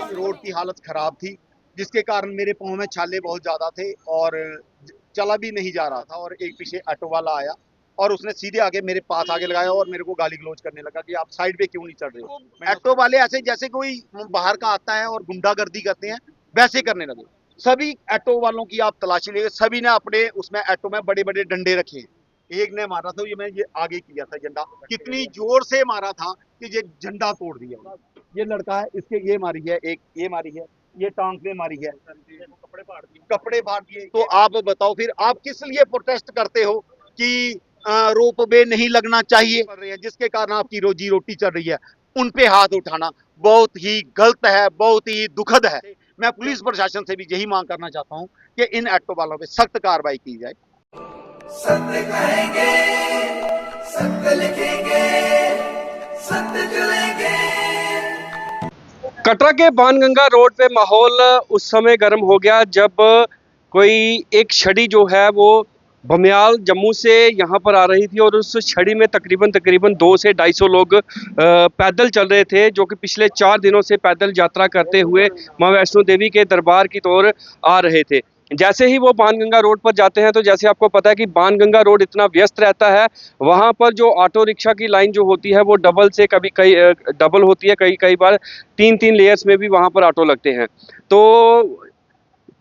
Road की हालत खराब थी, जिसके कारण मेरे पाँव में छाले बहुत ज्यादा थे और चला भी नहीं जा रहा था। और एक पीछे ऑटो वाला आया और उसने सीधे आगे मेरे पास आगे लगाया और मेरे को गाली गलौज करने लगा कि आप साइड पे क्यों नहीं चढ़ रहे हो। ऑटो वाले ऐसे जैसे कोई बाहर का आता है और गुंडागर्दी करते हैं वैसे करने लगे। सभी ऑटो वालों की आप तलाशी लीजिए, सभी ने अपने उसमें ऑटो में बड़े बड़े डंडे रखे हैं। एक ने मारा था, ये आगे किया था झंडा, कितनी जोर से मारा था कि ये झंडा तोड़ दिया। ये लड़का है, इसके ये मारी है, एक ये मारी है, ये टांग पे मारी है, कपड़े फाड़ दिए। तो आप बताओ फिर आप किस लिए प्रोटेस्ट करते हो कि रोप वे नहीं लगना चाहिए, जिसके कारण आपकी रोजी रोटी चल रही है। उन पे हाथ उठाना बहुत ही गलत है, बहुत ही दुखद है। मैं पुलिस प्रशासन से भी यही मांग करना चाहता हूँ कि इन ऑटो वालों पे सख्त कार्रवाई की जाए। सत्य कहेंगे, सत्य लिखेंगे, सत्य चलेंगे। कटरा के बाणगंगा रोड पे माहौल उस समय गर्म हो गया जब कोई एक छड़ी जो है वो बमियाल जम्मू से यहाँ पर आ रही थी और उस छड़ी में तकरीबन 200 से 250 लोग पैदल चल रहे थे, जो कि पिछले 4 दिनों से पैदल यात्रा करते हुए मां वैष्णो देवी के दरबार की ओर आ रहे थे। जैसे ही वो बाणगंगा रोड पर जाते हैं तो जैसे आपको पता है कि बाणगंगा रोड इतना व्यस्त रहता है, वहाँ पर जो ऑटो रिक्शा की लाइन जो होती है वो डबल से कभी कई डबल होती है, कई बार 3 लेयर्स में भी वहाँ पर ऑटो लगते हैं। तो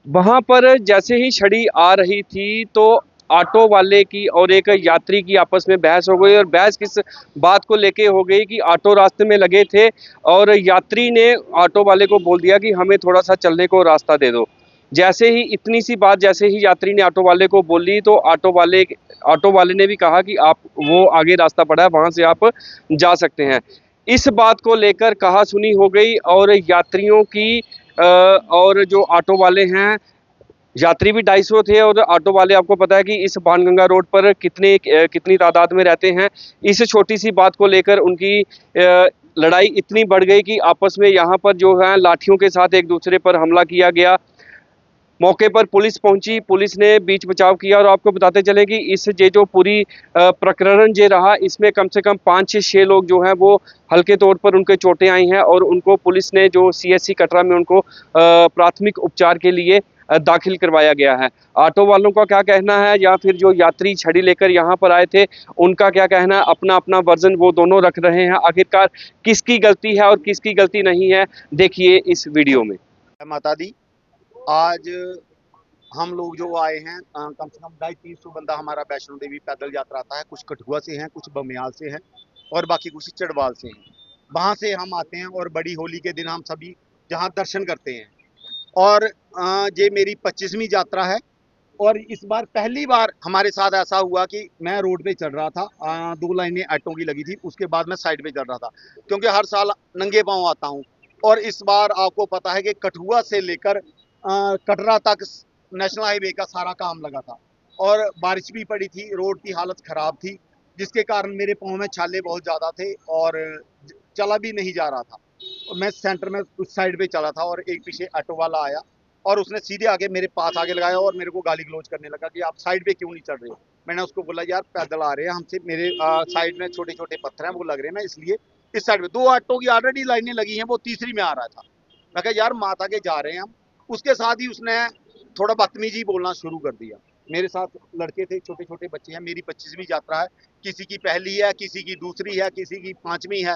वहाँ पर जैसे ही छड़ी आ रही थी तो ऑटो वाले की और एक यात्री की आपस में बहस हो गई। और बहस किस बात को लेके हो गई कि ऑटो रास्ते में लगे थे और यात्री ने ऑटो वाले को बोल दिया कि हमें थोड़ा सा चलने को रास्ता दे दो। जैसे ही इतनी सी बात जैसे ही यात्री ने ऑटो वाले को बोली तो ऑटो वाले ने भी कहा कि आप वो आगे रास्ता पड़ा है, वहाँ से आप जा सकते हैं। इस बात को लेकर कहा सुनी हो गई और यात्रियों की और जो ऑटो वाले हैं, यात्री भी 250 थे और ऑटो वाले आपको पता है कि इस बाणगंगा रोड पर कितनी तादाद में रहते हैं। इस छोटी सी बात को लेकर उनकी लड़ाई इतनी बढ़ गई कि आपस में यहाँ पर जो है लाठियों के साथ एक दूसरे पर हमला किया गया। मौके पर पुलिस पहुंची, पुलिस ने बीच बचाव किया और आपको बताते चले कि इस ये जो पूरी प्रकरण जे रहा, इसमें कम से कम 5 से 6 लोग जो हैं वो हल्के तौर पर उनके चोटें आई हैं और उनको पुलिस ने जो सीएचसी कटरा में उनको प्राथमिक उपचार के लिए दाखिल करवाया गया है। ऑटो वालों का क्या कहना है या फिर जो यात्री छड़ी लेकर यहाँ पर आए थे उनका क्या कहना है, अपना अपना वर्जन वो दोनों रख रहे हैं। आखिरकार किसकी गलती है और किसकी गलती नहीं है, देखिए इस वीडियो में। माता दी, आज हम लोग जो आए हैं कम से कम 250-300 बंदा हमारा वैष्णो देवी पैदल यात्रा आता है। कुछ कठुआ से हैं, कुछ बमियाल से हैं और बाकी कुछ चढ़वाल से हैं। वहाँ से हम आते हैं और बड़ी होली के दिन हम सभी जहाँ दर्शन करते हैं। और ये मेरी 25वीं यात्रा है और इस बार पहली बार हमारे साथ ऐसा हुआ कि मैं रोड पे चल रहा था, 2 लाइनें ऑटो की लगी थी, उसके बाद मैं साइड पे चल रहा था क्योंकि हर साल नंगे पाँव आता हूँ। और इस बार आपको पता है कि कठुआ से लेकर कटरा तक नेशनल हाईवे का सारा काम लगा था और बारिश भी पड़ी थी, रोड की हालत खराब थी, जिसके कारण मेरे पाँव में छाले बहुत ज़्यादा थे और चला भी नहीं जा रहा था। मैं सेंटर में उस साइड पे चला था और एक पीछे ऑटो वाला आया और उसने सीधे आगे मेरे पास आगे लगाया और मेरे को गाली गलौज करने लगा कि आप साइड पे क्यों नहीं चढ़ रहे हो। मैंने उसको बोला यार पैदल आ रहे हैं हमसे, मेरे साइड में छोटे छोटे पत्थर हैं वो लग रहे हैं ना, इसलिए इस साइड में 2 ऑटो की ऑलरेडी लाइनें लगी हैं, वो तीसरी में आ रहा था। मैं कहा यार माता के जा रहे हैं हम। उसके साथ ही उसने थोड़ा बदतमीजी बोलना शुरू कर दिया। मेरे साथ लड़के थे, छोटे छोटे बच्चे हैं, मेरी 25वीं यात्रा है, किसी की पहली है, किसी की दूसरी है, किसी की 5वीं है।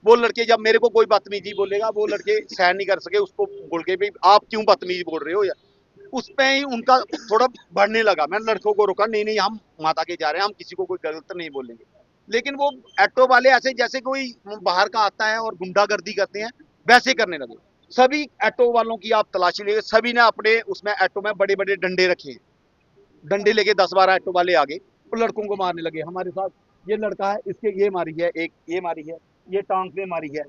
वो लड़के जब मेरे को कोई बदतमीजी बोलेगा, वो लड़के सहन नहीं कर सके, उसको बोल के भी आप क्यों बदतमीजी बोल रहे हो यार। उस पे ही उनका थोड़ा बढ़ने लगा। मैंने लड़कों को रोका, नहीं नहीं हम माता के जा रहे हैं, हम किसी को कोई गलत नहीं बोलेंगे। लेकिन वो ऑटो वाले ऐसे जैसे कोई बाहर का आता है और गुंडागर्दी करते हैं वैसे करने लगे। सभी ऑटो वालों की आप तलाशी लीजिए, सभी ने अपने उसमें ऑटो में बड़े बड़े डंडे रखे हैं। डंडे लेके 10-12 ऑटो वाले आगे और लड़कों को मारने लगे। हमारे साथ ये लड़का है, इसके ये मारी है, एक ये मारी है, ये टांग पे मारी है,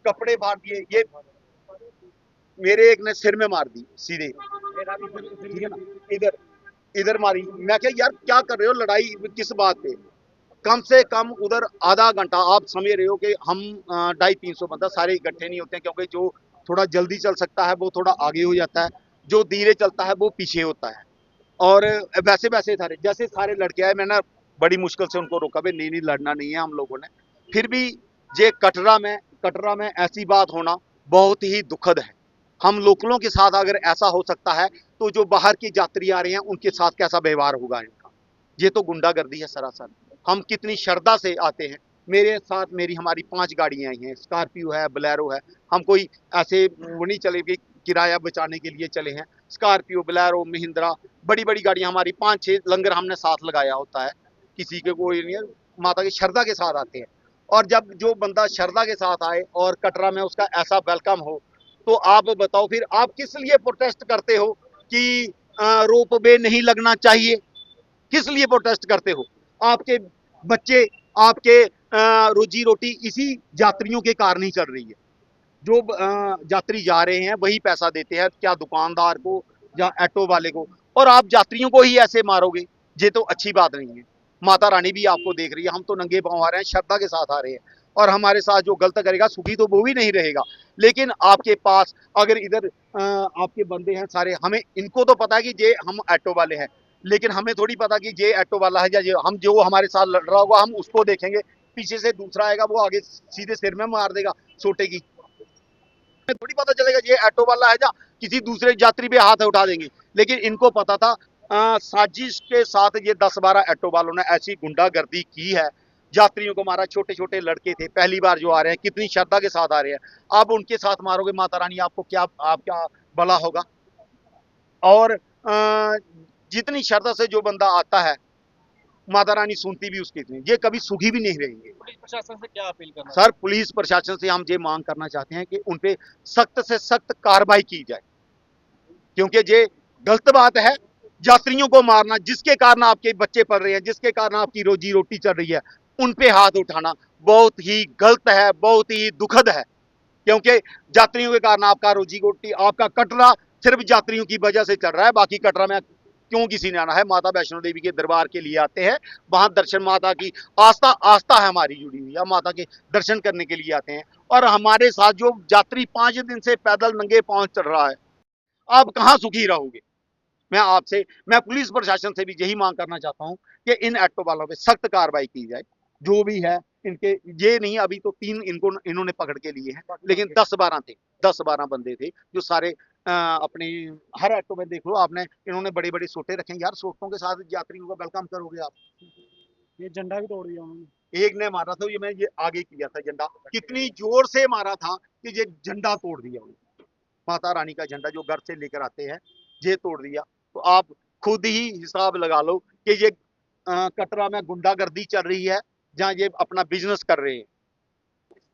कपड़े फाड़ दिए। ये मेरे एक ने सिर में मार दी सीधे। ठीक है ना, इधर इधर मारी। मैं क्या यार क्या कर रहे हो, लड़ाई किस बात पे? कम से कम उधर आधा घंटा, आप समझ रहे हो कि हम 250-300 बंदा सारे इकट्ठे नहीं होते हैं, क्योंकि जो थोड़ा जल्दी चल सकता है वो थोड़ा आगे हो जाता है, जो धीरे चलता है वो पीछे होता है। और वैसे वैसे सारे जैसे सारे लड़के आए, मैंने बड़ी मुश्किल से उनको रोका, भाई नहीं नहीं लड़ना नहीं है हम लोगों ने। फिर भी ये कटरा में ऐसी बात होना बहुत ही दुखद है। हम लोकलों के साथ अगर ऐसा हो सकता है, तो जो बाहर की यात्री आ रहे हैं उनके साथ कैसा व्यवहार होगा इनका? ये तो गुंडागर्दी है सरासर। हम कितनी श्रद्धा से आते हैं। मेरे साथ हमारी 5 गाड़ियां आई हैं, स्कॉर्पियो है, बोलेरो है। हम कोई ऐसे वो नहीं चले कि किराया बचाने के लिए चले हैं। स्कॉर्पियो, बोलेरो, महिंद्रा, बड़ी बड़ी गाड़ियां हमारी 5-6 लंगर हमने साथ लगाया होता है। किसी के कोई नहीं है, माता की श्रद्धा के साथ आते हैं। और जब जो बंदा श्रद्धा के साथ आए और कटरा में उसका ऐसा वेलकम हो, तो आप बताओ फिर आप किस लिए प्रोटेस्ट करते हो कि रोप वे नहीं लगना चाहिए? किस लिए प्रोटेस्ट करते हो? आपके बच्चे, आपके रोजी रोटी इसी यात्रियों के कारण ही चल रही है। जो यात्री जा रहे हैं वही पैसा देते हैं, क्या दुकानदार को या ऑटो वाले को, और आप यात्रियों को ही ऐसे मारोगे, ये तो अच्छी बात नहीं है। माता रानी भी आपको देख रही है, हम तो नंगे पांव आ रहे हैं, श्रद्धा के साथ आ रहे हैं, और हमारे साथ जो गलत करेगा सुखी तो वो भी नहीं रहेगा। लेकिन आपके पास अगर इधर आपके बंदे हैं सारे, हमें इनको तो पता है कि ये हम ऑटो वाले हैं, लेकिन हमें थोड़ी पता कि ये ऑटो वाला है या ये हम, जो हमारे साथ लड़ रहा होगा हम उसको देखेंगे, पीछे से दूसरा आएगा वो आगे सीधे सिर में मार देगा सोटे की। हमें थोड़ी पता चलेगा ये ऑटो वाला है या किसी दूसरे यात्री पे हाथ उठा देंगे। लेकिन इनको पता था, साजिश के साथ ये 10-12 ऑटो वालों ने ऐसी गुंडागर्दी की है, यात्रियों को मारा। छोटे छोटे लड़के थे, पहली बार जो आ रहे हैं, कितनी श्रद्धा के साथ आ रहे हैं। अब उनके साथ मारोगे, माता रानी आपको क्या, आपका भला होगा? और जितनी श्रद्धा से जो बंदा आता है, माता रानी सुनती भी उसकी इतनी, ये कभी सुखी भी नहीं रहेंगे। पुलिस प्रशासन से क्या अपील करना सर, पुलिस प्रशासन से हम ये मांग करना चाहते हैं कि उन पे सख्त से सख्त कार्रवाई की जाए, क्योंकि ये गलत बात है यात्रियों को मारना, जिसके कारण आपके बच्चे पढ़ रहे हैं, जिसके कारण आपकी रोजी रोटी चल रही है, उन पे हाथ उठाना बहुत ही गलत है, बहुत ही दुखद है। क्योंकि यात्रियों के कारण आपका रोजी रोटी, आपका कटरा सिर्फ यात्रियों की वजह से चल रहा है। बाकी कटरा में क्यों किसी ने आना है? माता वैष्णो देवी के दरबार के लिए आते हैं, वहां दर्शन, माता की आस्था है हमारी जुड़ी हुई है, माता के दर्शन करने के लिए आते हैं। और हमारे साथ जो यात्री 5 दिन से पैदल नंगे पांव चल रहा है, आप कहां सुखी रहोगे? मैं पुलिस प्रशासन से भी यही मांग करना चाहता हूं कि इन ऑटो वालों पे सख्त कार्रवाई की जाए, जो भी है इनके। ये नहीं, अभी तो 3 इन्होंने पकड़ के लिए हैं, लेकिन 10-12 बंदे थे जो सारे अपने, हर ऑटो में देख लो आपने, इन्होंने बड़े बड़े सोटे रखे। यार सोटों के साथ यात्रियों का वेलकम करोगे आप? ये झंडा भी तोड़ दिया उन्होंने। एक ने मारा था, ये आगे किया था झंडा, कितनी जोर से मारा था कि ये झंडा तोड़ दिया उन्होंने। माता रानी का झंडा जो घर से लेकर आते हैं, ये तोड़ दिया। तो आप खुद ही हिसाब लगा लो कि ये कटरा में गुंडागर्दी चल रही है, जहाँ ये अपना बिजनेस कर रहे हैं।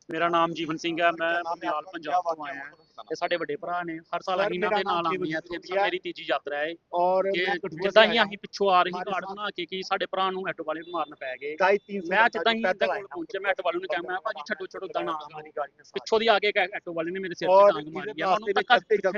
मेरा नाम जीवन सिंह है, मैं बंगाल पंजाब ਤੋਂ ਆਇਆ ਹਾਂ। ਇਹ ਸਾਡੇ ਵੱਡੇ ਭਰਾ ਨੇ, ਹਰ ਸਾਲ ਅਸੀਂ ਇਹਨਾਂ ਦੇ ਨਾਲ ਆਉਂਦੇ ਆ ਇੱਥੇ। ਮੇਰੀ ਤੀਜੀ ਯਾਤਰਾ ਹੈ और ਜਿੱਦਾਂ ਹੀ ਅਸੀਂ ਪਿੱਛੋਂ ਆ ਰਹੇ ਕਾਰਡ ਬਣਾ ਕੇ ਕਿ ਸਾਡੇ ਭਰਾ ਨੂੰ ਆਟੋ ਵਾਲੇ ਨੂੰ ਮਾਰਨ ਪੈ ਗਏ। ਮੈਂ ਜਿੱਦਾਂ ਹੀ ਇੱਦਾਂ ਕੋਲ ਪਹੁੰਚਿਆ, ਮੈਂ ਆਟੋ ਵਾਲੇ ਨੂੰ ਕਿਹਾ, ਮੈਂ ਭਾਜੀ ਛੱਡੋ ਛੱਡੋ ਏਦਾਂ ਨਾ ਪਿੱਛੋਂ ਦੀ ਆ ਕੇ ਆਟੋ ਵਾਲੇ ਨੇ ਮੇਰੇ ਸਿਰ ਤੇ ਡਾਂਗ ਮਾਰੀ ਆ। ਉਹਨੂੰ ਧੱਕਾ ਦਿੱਤਾ,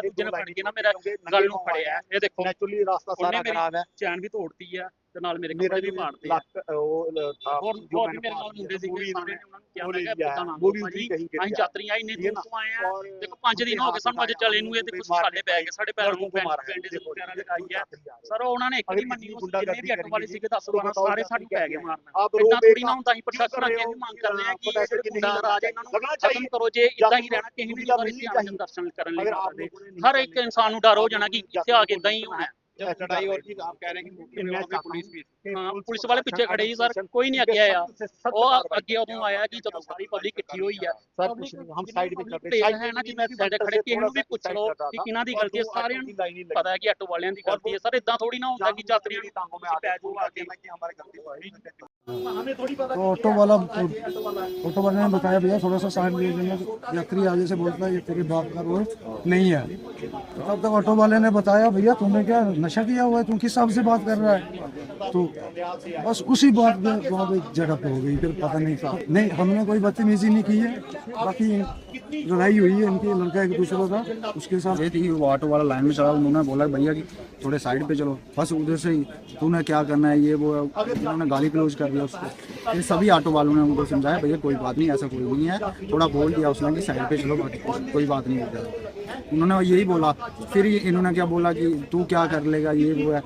ਦੂਜੇ ਨੇ ਫੜ ਕੇ ਨਾ ਮੇਰਾ ਗਲ ਨੂੰ ਫੜਿਆ। ਇਹ ਦੇਖੋ नेचुरली रास्ता सारा खराब है। ਚੈਨ ਵੀ ਤੋੜਤੀ ਆ ਤੇ ਨਾਲ ਮੇਰੇ ਕੱਪੜੇ ਵੀ ਪਾੜਤੇ ਆ। ਹੋਰ ਵੀ ਮੇਰੇ ਨਾਲ ਮੁੰਡੇ ਸੀਗੇ, ਸਾਰੇ ਨੇ ਉਹਨਾਂ ਨੂੰ ਕਿਹਾ, ਮੈਂ ਕਿਹਾ ਏਦਾਂ ਨਾ ਕਰੋ ਭਾਜੀ, ਅਸੀਂ ਯਾਤਰੀ ਆ, ਇੰਨੇ ਦੂਰ ਤੋਂ ਆਏ ਆ। ਦੇਖੋ 5 ਦਿਨ ਹੋ ਗਏ ਸਾਨੂੰ ਅੱਜ ਚਲੇ ਨੂੰ, ਇਹ ਦੇਖੋ ਸਾਡੇ ਪੈ ਗਏ, ਸਾਡੇ ਪੈਰਾਂ ਨੂੰ ਪੈਂਡੇ ਦੇ ਪੈਰਾਂ ਲਗਾਈ ਆ। ਸਰ ਉਹਨਾਂ ਨੇ ਇੱਕ ਨਹੀਂ ਮੰਨੀ, ਉਸ ਜਿੰਨੇ ਵੀ ਆਟੋ ਵਾਲੇ ਸੀਗੇ 10-12 ਸਾਰੇ ਸਾਡੇ ਪੈ ਗਏ ਮਾਰਨ। ਏਦਾਂ ਥੋੜੀ ਨਾ ਹੁੰਦਾ। ਅਸੀਂ ਪ੍ਰਸ਼ਾਸਨ ਅੱਗੇ ਵੀ ਮੰਗ ਕਰਦੇ ਆ ਕਿ ਇਹ ਜਿਹੜੇ ਗੁੰਡਾ ਰਾਜ ਇਹਨਾਂ ਨੂੰ ਖਤਮ ਕਰੋ। ਜੇ ਇਦਾਂ ਹੀ ਰਹਿਣਾ, ਕਿਸੇ ਵੀ ਵਾਰੀ ਅਸੀਂ ਦਰਸ਼ਨ ਕਰਨ ਲਈ ਆਉਂਦੇ, ਹਰ ਇੱਕ ਇਨਸਾਨ ਨੂੰ ਡਰ ਹੋ ਜਾਣਾ ਕਿ ਇੱਥੇ ਆ ਕੇ ਇਦਾਂ ਹੀ ਹੋਣਾ। लड़ाई और की आप कह रहे हैं कि पुलिस भी ਪੁਲਿਸ ਵਾਲੇ ਪਿੱਛੇ ਖੜੇ ਸੀ ਸਰ, ਕੋਈ ਨਹੀਂ ਅੱਗੇ ਆਇਆ। ਉਹ ਅੱਗੇ ਉਦੋਂ ਆਇਆ ਕਿ ਜਦੋਂ ਸਾਰੀ ਪਬਲਿਕ ਇਕੱਠੀ ਹੋਈ ਆ। सर कुछ नहीं, हम साइड में कर रहे हैं। ਹੈ ਨਾ, ਜਿਵੇਂ ਸਾਈਡ ਖੜੇ ਕਿਸੇ ਨੂੰ ਵੀ ਪੁੱਛ ਲਓ ਕਿ ਕਿਹਨਾਂ ਦੀ ਗਲਤੀ ਹੈ, ਸਾਰਿਆਂ ਨੂੰ ਪਤਾ ਹੈ ਕਿ ਆਟੋ ਵਾਲਿਆਂ ਦੀ ਗਲਤੀ ਹੈ। ਸਰ ਇਦਾਂ ਥੋੜੀ ਨਾ ਹੁੰਦਾ ਕਿ ਯਾਤਰੀਆਂ ਨੂੰ ਤੁਸੀਂ ਪੈ ਜਾਓ ਆ ਕੇ। तो ऑटो वाले ने बताया भैया थोड़ा सा साइड ले लेना। यात्री आगे से बोलता है ये तेरे बाप का रोड नहीं है। तो तब तक ऑटो वाले ने बताया भैया तुमने क्या नशा किया हुआ है, तुम किस हिसाब से बात कर रहा है। तो बस उसी बात पे वहाँ पे जगह पे हो गई, फिर पता नहीं था। नहीं, हमने कोई बदतमीजी नहीं की है, बाकी लड़ाई हुई है इनकी, लड़का एक दूसरे का उसके साथ। ये थी वो ऑटो वाला लाइन में चढ़ा, उन्होंने बोला भैया कि थोड़े साइड पे चलो, बस उधर से ही तूने क्या करना है ये वो, उन्होंने गाली क्लोज कर दिया उसको। फिर सभी ऑटो वालों ने उनको समझाया भैया कोई बात नहीं, ऐसा कोई नहीं है, थोड़ा बोल दिया उसने कि साइड पे चलो, बाकी कोई बात नहीं होता। उन्होंने यही बोला, फिर इन्होंने क्या बोला कि तू क्या कर लेगा ये वो है।